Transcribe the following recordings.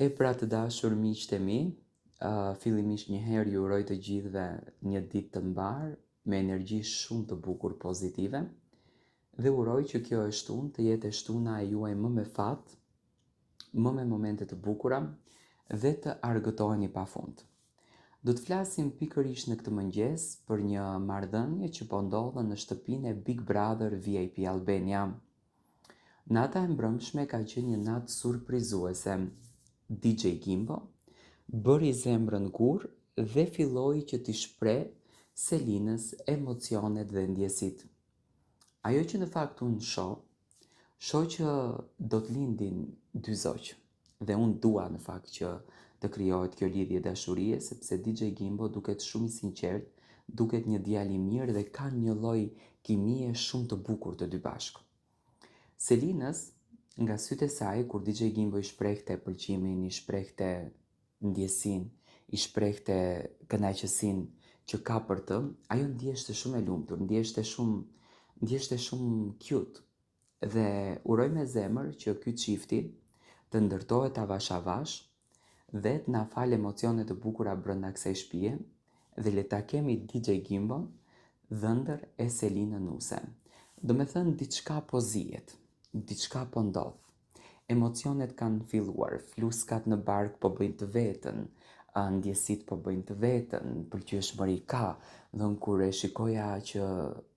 E pra të dashur miqtë e mi, fillimisht një herë ju uroj të gjithëve një ditë të mbar me energji shumë të bukur pozitive dhe uroj që kjo e shtunë të jetë e shtuna e juaj më me fat, më me momente të bukura dhe të argëtoheni pafund. Do të flasim pikërisht në këtë mëngjes për një marrëdhënie që po ndodhen në shtëpinë e Big Brother VIP Albania. Nata e mbrëmshme ka qenë një natë surprizuese. DJ Gimbo bëri zemrën gur dhe filloi që t'i shpreh Selinës emocionet dhe ndjesit. Ajo që në fakt unë shoh që do të lindin dy zoq. Dhe unë dua në fakt që të krijohet kjo lidhje dashurie sepse DJ Gimbo duket shumë i sinqert, duket një djalë i mirë dhe kanë një lloj kimie shumë të bukur të dy bashkë. Selinës, nga sytë e saj, kur DJ Gimbo i shprehte pëlqimin, i shprehte ndjesin, i shprehte kënaqësinë që ka për të, ajo ndjeshte shumë e lumtur, ndjeshte shumë cute. Dhe uroj me zemër që ky çifti të ndërtohet avash avash dhe të na fal emocione të bukura brenda kësaj shtëpie dhe le ta kemi DJ Gimbon dhëndër e Selinën Nuse. Do me thënë diçka po zihet, diçka po ndodh. Emocionet kanë filluar, fluskat në bark po bëjnë të vetën, ndjesit po bëjnë të vetën, pëlqyeshmëri ka, dhe unë kur e shikoja që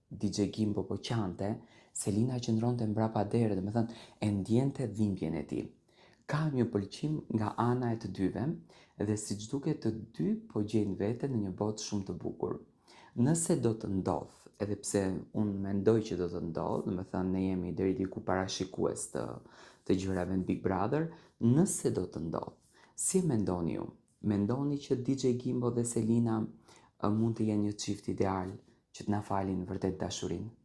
DJ Gimbo po qante, Selina qëndronte mbrapa dere, do me thënë e ndjente dhimbjen e tij. Ka një pëlqim nga ana e të dyve dhe siç duket të dy po gjejnë veten në një botë shumë të bukur. Nëse do të ndodh, edhe pse unë mendoj që do të ndodh, do me thënë ne jemi deri diku parashikues të gjërave në Big Brother, nëse do të ndodh, si e mendoni ju? Mendoni që DJ Gimbo dhe Selina mund të jenë një çift ideal që të na falin vërtet dashurinë?